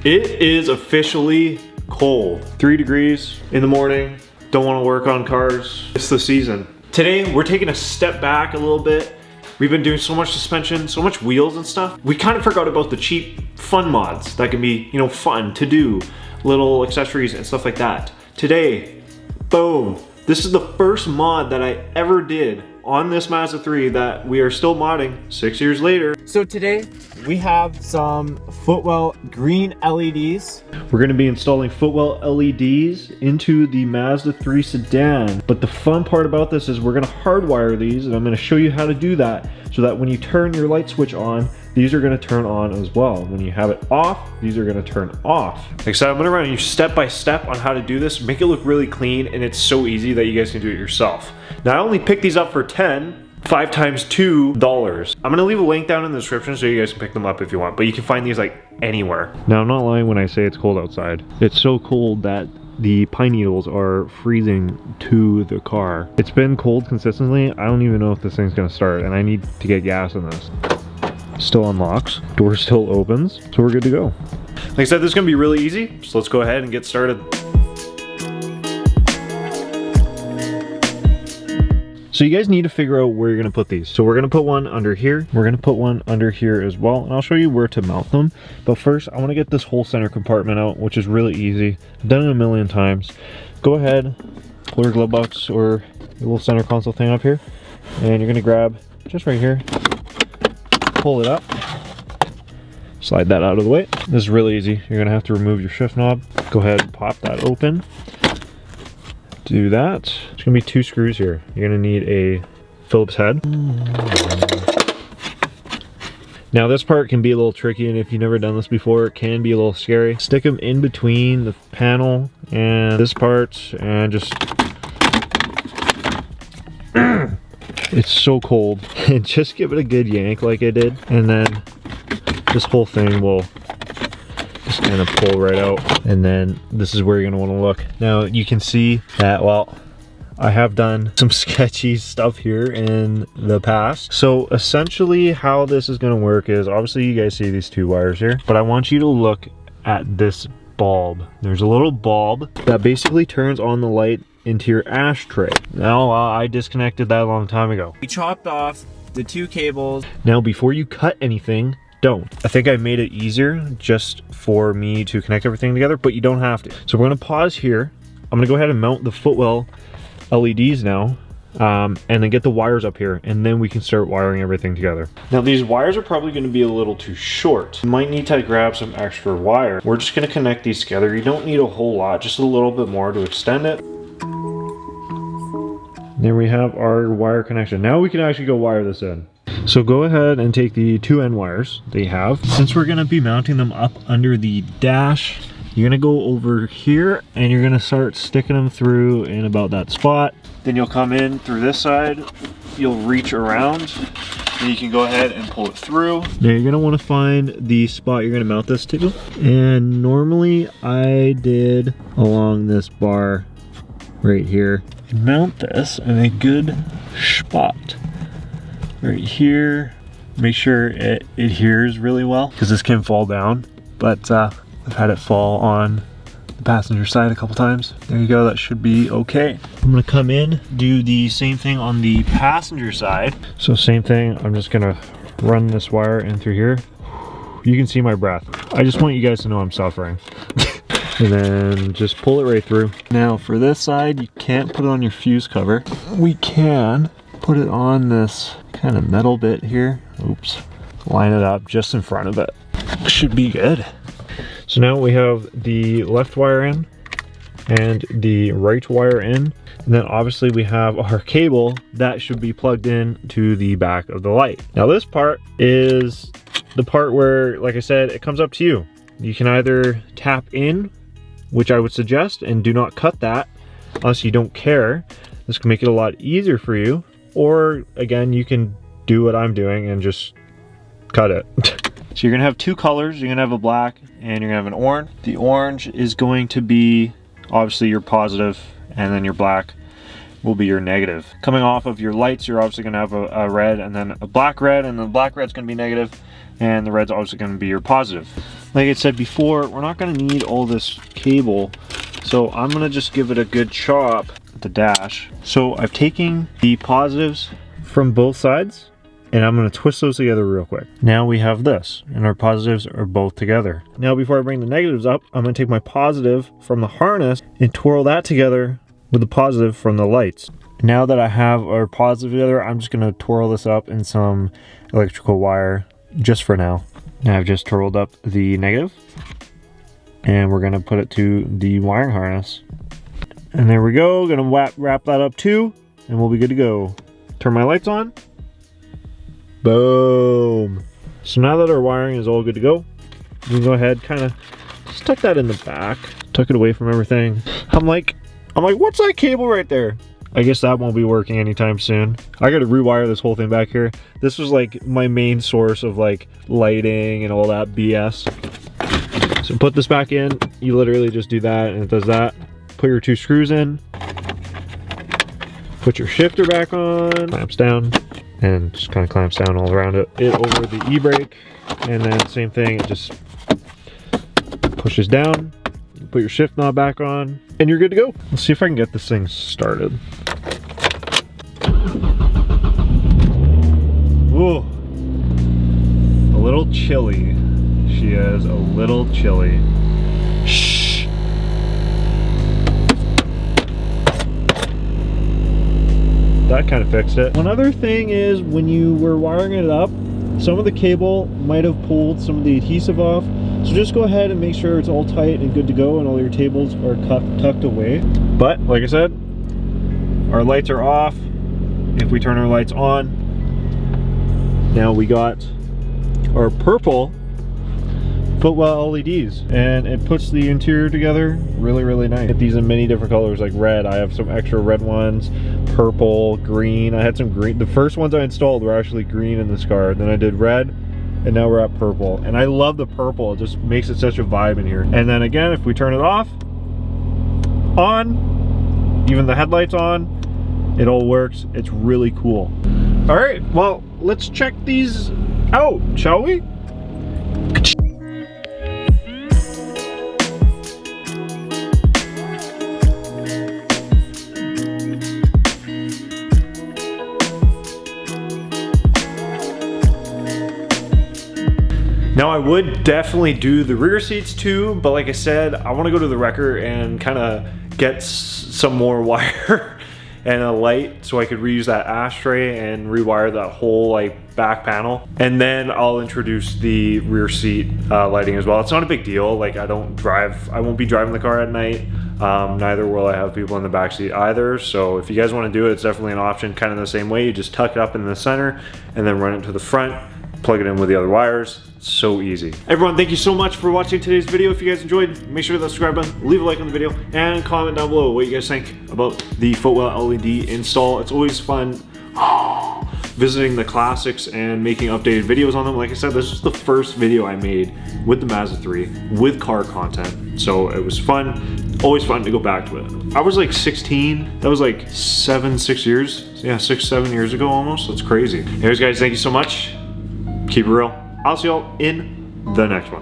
It is officially cold. 3 degrees in the morning. Don't want to work on cars. It's the season. Today, we're taking a step back a little bit. We've been doing so much suspension, so much wheels and stuff. We kind of forgot about the cheap fun mods that can be, you know, fun to do. Little accessories and stuff like that. Today, boom. This is the first mod that I ever did on this Mazda 3 that we are still modding 6 years later. So today we have some Footwell green LEDs. We're going to be installing Footwell LEDs into the Mazda 3 sedan. But the fun part about this is we're going to hardwire these, and I'm going to show you how to do that so that when you turn your light switch on, these are going to turn on as well. When you have it off, these are going to turn off. Like I said, I'm going to run you step by step on how to do this, make it look really clean, and it's so easy that you guys can do it yourself. Now I only picked these up for 5 times $2. I'm gonna leave a link down in the description so you guys can pick them up if you want, but you can find these like anywhere. Now I'm not lying when I say it's cold outside. It's so cold that the pine needles are freezing to the car. It's been cold consistently. I don't even know if this thing's gonna start, and I need to get gas in this. Still unlocks, door still opens, so we're good to go. Like I said, this is gonna be really easy, so let's go ahead and get started. So you guys need to figure out where you're gonna put these. So we're gonna put one under here. We're gonna put one under here as well. And I'll show you where to mount them. But first, I wanna get this whole center compartment out, which is really easy. I've done it a million times. Go ahead, pull your glove box or your little center console thing up here. And you're gonna grab just right here, pull it up, slide that out of the way. This is really easy. You're gonna have to remove your shift knob. Go ahead and pop that open. Do that. There's gonna be 2 screws here. You're gonna need a Phillips head. Now this part can be a little tricky, and if you've never done this before, it can be a little scary. Stick them in between the panel and this part, and just it's so cold. And just give it a good yank like I did, and then this whole thing will just kind of pull right out, and then this is where you're going to want to look. Now you can see that, well, I have done some sketchy stuff here in the past. So essentially how this is going to work is, obviously you guys see these 2 wires here, but I want you to look at this bulb. There's a little bulb that basically turns on the light into your ashtray. Now I disconnected that a long time ago. We chopped off the 2 cables. Now before you cut anything, don't. I think I made it easier just for me to connect everything together, but you don't have to. So we're gonna pause here. I'm gonna go ahead and mount the Footwell LEDs now, and then get the wires up here, and then we can start wiring everything together. Now these wires are probably gonna be a little too short. You might need to grab some extra wire. We're just gonna connect these together. You don't need a whole lot, just a little bit more to extend it. There we have our wire connection. Now we can actually go wire this in. So go ahead and take the 2 end wires that you have. Since we're gonna be mounting them up under the dash, you're gonna go over here and you're gonna start sticking them through in about that spot. Then you'll come in through this side, you'll reach around, and you can go ahead and pull it through. Now you're gonna wanna find the spot you're gonna mount this to. And normally I did along this bar right here. Mount this in a good spot. Right here, make sure it adheres really well, because this can fall down, but I've had it fall on the passenger side a couple times. There you go, that should be okay. I'm gonna come in, do the same thing on the passenger side. So same thing, I'm just gonna run this wire in through here. You can see my breath. I just want you guys to know I'm suffering. And then just pull it right through. Now for this side, you can't put it on your fuse cover. We can put it on this kind of metal bit here. Oops. Line it up just in front of it. Should be good. So now we have the left wire in and the right wire in. And then obviously we have our cable that should be plugged in to the back of the light. Now this part is the part where, like I said, it comes up to you. You can either tap in, which I would suggest, and do not cut that unless you don't care. This can make it a lot easier for you. Or again, you can do what I'm doing and just cut it. So you're gonna have 2 colors. You're gonna have a black and you're gonna have an orange. The orange is going to be obviously your positive, and then your black will be your negative. Coming off of your lights, you're obviously gonna have a red and then a black red, and the black red's gonna be negative, and the red's obviously going to be your positive. Like I said before, we're not going to need all this cable, so I'm going to just give it a good chop at the dash. So I've taken the positives from both sides, and I'm going to twist those together real quick. Now we have this, and our positives are both together. Now before I bring the negatives up, I'm going to take my positive from the harness and twirl that together with the positive from the lights. Now that I have our positive together, I'm just going to twirl this up in some electrical wire just for now. Now I've just twirled up the negative, and we're going to put it to the wiring harness. And there we go. Going to wrap that up too, and we'll be good to go. Turn my lights on. Boom. So now that our wiring is all good to go, we can go ahead, kind of just tuck that in the back, tuck it away from everything. I'm like, what's that cable right there? I guess that won't be working anytime soon. I got to rewire this whole thing back here. This was like my main source of like lighting and all that BS. So put this back in. You literally just do that and it does that. Put your 2 screws in. Put your shifter back on. Clamps down. And just kind of clamps down all around it over the e-brake, and then same thing, it just pushes down. You put your shift knob back on and you're good to go. Let's see if I can get this thing started. Ooh, a little chilly. She is a little chilly. Shh. That kind of fixed it. One other thing is, when you were wiring it up, some of the cable might have pulled some of the adhesive off. So just go ahead and make sure it's all tight and good to go and all your cables are tucked away. But like I said, our lights are off. If we turn our lights on, now we got our purple Footwell LEDs, and it puts the interior together really nice. Get these in many different colors, like red. I have some extra red ones, purple, green. I had some green. The first ones I installed were actually green in this car. Then I did red, and now we're at purple. And I love the purple. It just makes it such a vibe in here. And then again, if we turn it off, on, even the headlights on, it all works. It's really cool. All right, well, let's check these out, shall we? Now I would definitely do the rear seats too, but like I said, I want to go to the wrecker and kind of get some more wire and a light so I could reuse that ashtray and rewire that whole like back panel. And then I'll introduce the rear seat lighting as well. It's not a big deal. Like I won't be driving the car at night. Neither will I have people in the back seat either. So if you guys want to do it, it's definitely an option, kind of the same way. You just tuck it up in the center and then run it to the front, plug it in with the other wires. So easy. Everyone, thank you so much for watching today's video. If you guys enjoyed, make sure to hit that subscribe button, leave a like on the video, and comment down below what you guys think about the Footwell LED install. It's always fun visiting the classics and making updated videos on them. Like I said, this was the first video I made with the Mazda 3 with car content, so it was fun. Always fun to go back to it. I was like 16. That was like 6 years. Yeah, 7 years ago almost. That's crazy. Anyways, guys, thank you so much. Keep it real. I'll see y'all in the next one.